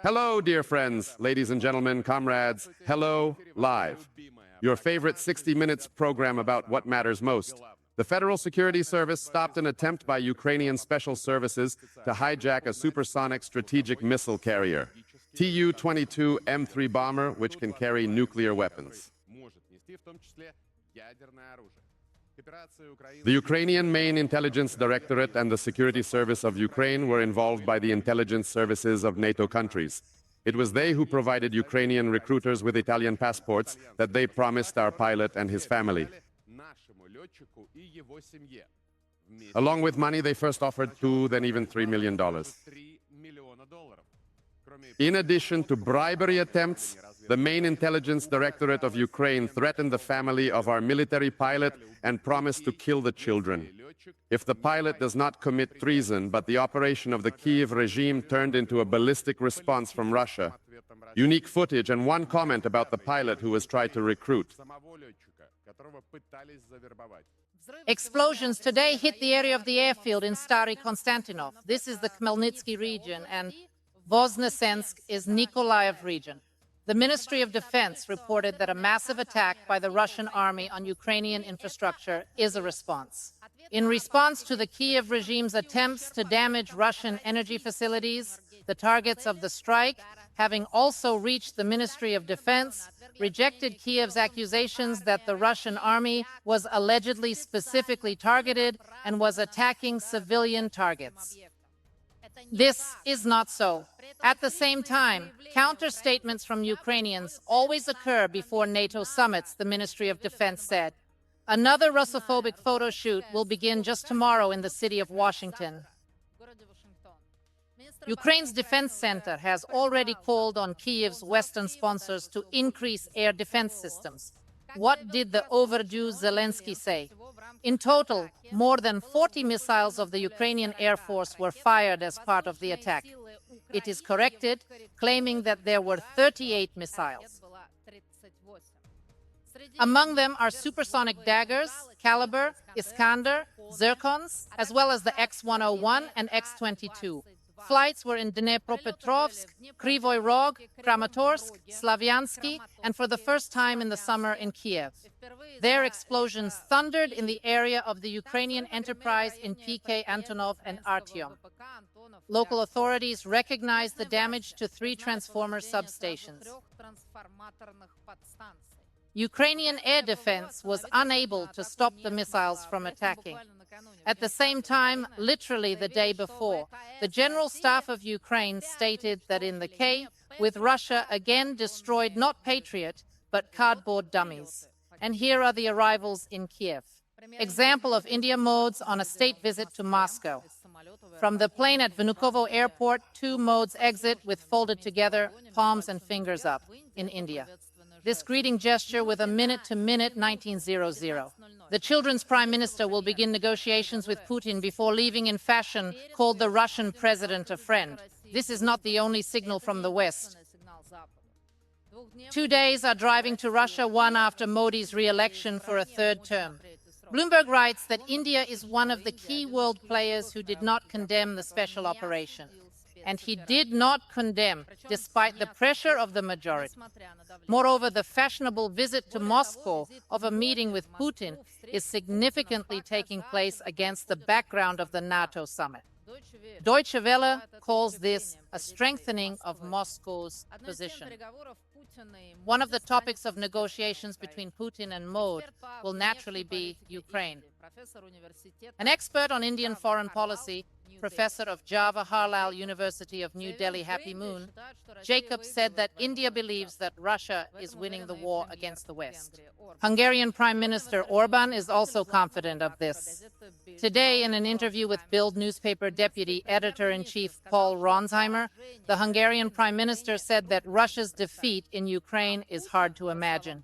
Hello, dear friends, ladies and gentlemen, comrades. Hello, live. Your favorite 60 Minutes program about what matters most. The Federal Security Service stopped an attempt by Ukrainian special services to hijack a supersonic strategic missile carrier, Tu-22 M3 bomber, which can carry nuclear weapons. The Ukrainian main intelligence directorate and the Security Service of Ukraine were involved by the intelligence services of NATO countries. It was they who provided Ukrainian recruiters with Italian passports that they promised our pilot and his family. Along with money, they first offered $2, then even $3 million. In addition to bribery attempts, the main intelligence directorate of Ukraine threatened the family of our military pilot and promised to kill the children. If the pilot does not commit treason, but the operation of the Kiev regime turned into a ballistic response from Russia. Unique footage and one comment about the pilot who was tried to recruit. Explosions today hit the area of the airfield in Stary Konstantinov. This is the Khmelnytsky region, and Voznesensk is Nikolaev region. The Ministry of Defense reported that a massive attack by the Russian army on Ukrainian infrastructure is a response. In response to the Kiev regime's attempts to damage Russian energy facilities, the targets of the strike, having also reached the Ministry of Defense, rejected Kiev's accusations that the Russian army was allegedly specifically targeted and was attacking civilian targets. This is not so. At the same time, counter-statements from Ukrainians always occur before NATO summits, the Ministry of Defense said. Another Russophobic photo shoot will begin just tomorrow in the city of Washington. Ukraine's defense center has already called on Kiev's Western sponsors to increase air defense systems. What did the overdue Zelensky say? In total, more than 40 missiles of the Ukrainian Air Force were fired as part of the attack. It is corrected, claiming that there were 38 missiles. Among them are supersonic daggers, Caliber, Iskander, Zircons, as well as the X-101 and X-22. Flights were in Dnepropetrovsk, Kryvyi Rog, Kramatorsk, Slavyansky, and for the first time in the summer in Kiev. Their explosions thundered in the area of the Ukrainian enterprise in PK Antonov and Artyom. Local authorities recognized the damage to 3 transformer substations. Ukrainian air defense was unable to stop the missiles from attacking. At the same time, literally the day before, the General Staff of Ukraine stated that in the cave, with Russia again destroyed not Patriot, but cardboard dummies. And here are the arrivals in Kiev. Example of India modes on a state visit to Moscow. From the plane at Vnukovo Airport, 2 modes exit with folded together, palms and fingers up, in India. This greeting gesture with a minute-to-minute 1900. The children's prime minister will begin negotiations with Putin before leaving in fashion, called the Russian president a friend. This is not the only signal from the West. 2 days are driving to Russia, one after Modi's re-election for a 3rd term. Bloomberg writes that India is one of the key world players who did not condemn the special operation. And he did not condemn, despite the pressure of the majority. Moreover, the fashionable visit to Moscow of a meeting with Putin is significantly taking place against the background of the NATO summit. Deutsche Welle calls this a strengthening of Moscow's position. One of the topics of negotiations between Putin and Modi will naturally be Ukraine. An expert on Indian foreign policy, professor of Jawaharlal University of New Delhi, Happy Moon, Jacob said that India believes that Russia is winning the war against the West. Hungarian Prime Minister Orban is also confident of this. Today, in an interview with Bild newspaper deputy editor-in-chief Paul Ronsheimer, the Hungarian Prime Minister said that Russia's defeat in Ukraine is hard to imagine.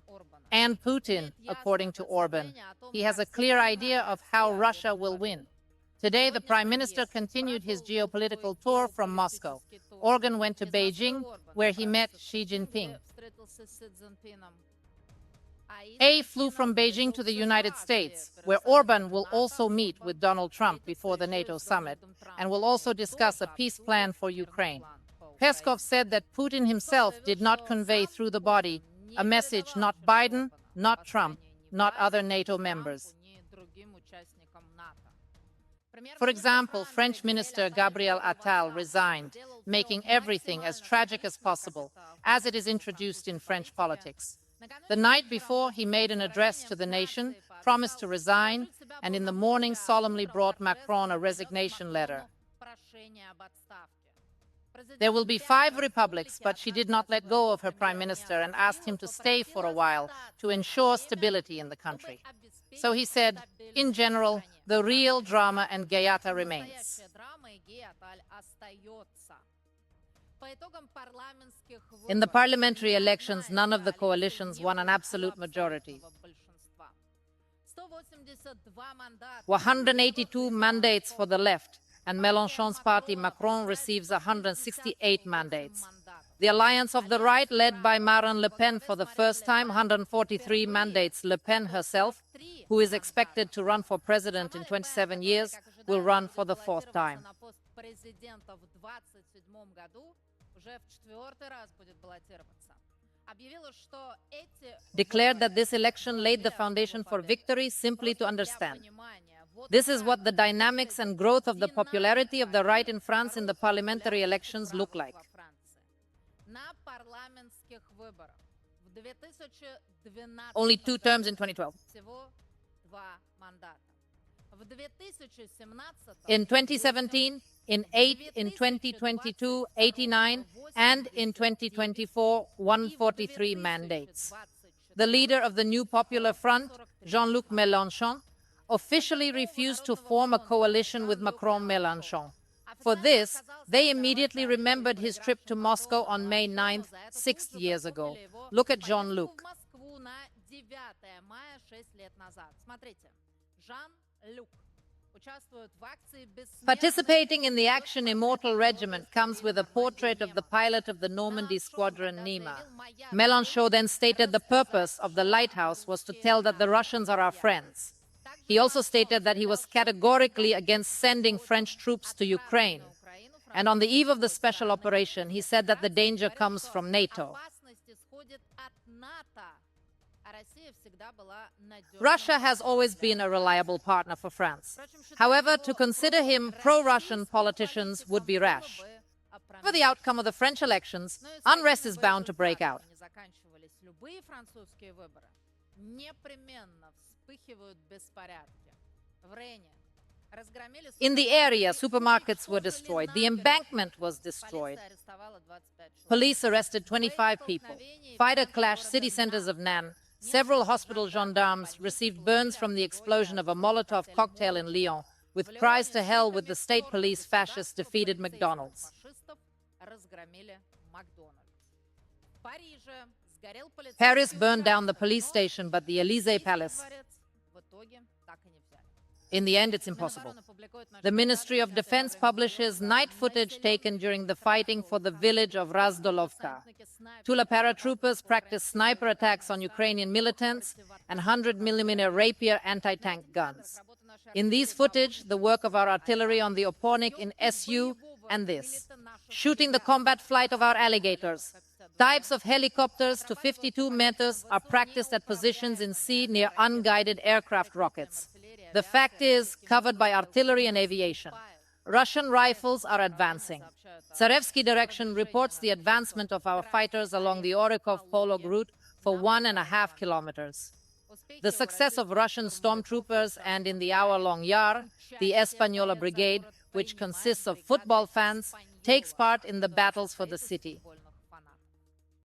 And Putin, according to Orban, he has a clear idea of how Russia will win. Today, the Prime Minister continued his geopolitical tour from Moscow. Orban went to Beijing, where he met Xi Jinping. A flew from Beijing to the United States, where Orban will also meet with Donald Trump before the NATO summit, and will also discuss a peace plan for Ukraine. Peskov said that Putin himself did not convey through the body a message not Biden, not Trump, not other NATO members. For example, French Minister Gabriel Attal resigned, making everything as tragic as possible, as it is introduced in French politics. The night before, he made an address to the nation, promised to resign, and in the morning solemnly brought Macron a resignation letter. There will be 5 republics, but she did not let go of her prime minister and asked him to stay for a while to ensure stability in the country. So he said, in general, the real drama and gaiata remains. In the parliamentary elections, none of the coalitions won an absolute majority. 182 mandates for the left, and Mélenchon's party Macron receives 168 mandates. The alliance of the right, led by Marine Le Pen for the first time, 143 mandates. Le Pen herself, who is expected to run for president in 27 years, will run for the 4th time. Declared that this election laid the foundation for victory simply to understand. This is what the dynamics and growth of the popularity of the right in France in the parliamentary elections look like. Only 2 terms in 2012. In 2017, in 8, in 2022, 89, and in 2024, 143 mandates. The leader of the New Popular Front, Jean-Luc Mélenchon, officially refused to form a coalition with Macron-Mélenchon. For this, they immediately remembered his trip to Moscow on May 9th, 6 years ago. Look at Jean-Luc. Participating in the action Immortal Regiment comes with a portrait of the pilot of the Normandy squadron Nima. Mélenchon then stated the purpose of the lighthouse was to tell that the Russians are our friends. He also stated that he was categorically against sending French troops to Ukraine. And on the eve of the special operation, he said that the danger comes from NATO. Russia has always been a reliable partner for France. However, to consider him pro-Russian politicians would be rash. For the outcome of the French elections, unrest is bound to break out. In the area, supermarkets were destroyed. The embankment was destroyed. Police arrested 25 people. Fighter clashed city centers of Nan. Several hospital gendarmes received burns from the explosion of a Molotov cocktail in Lyon, with cries to hell with the state police fascists defeated McDonald's. Paris burned down the police station, but the Élysée Palace. In the end, it's impossible. The Ministry of Defense publishes night footage taken during the fighting for the village of Razdolovka. Tula paratroopers practiced sniper attacks on Ukrainian militants and 100mm rapier anti-tank guns. In these footage, the work of our artillery on the Opornik in SU and this. Shooting the combat flight of our alligators. Types of helicopters to 52 meters are practiced at positions in sea near unguided aircraft rockets. The fact is, covered by artillery and aviation. Russian rifles are advancing. Zarevsky Direction reports the advancement of our fighters along the Orekov-Polog route for 1.5 kilometers. The success of Russian stormtroopers and in the hour-long Yar, the Española Brigade, which consists of football fans, takes part in the battles for the city.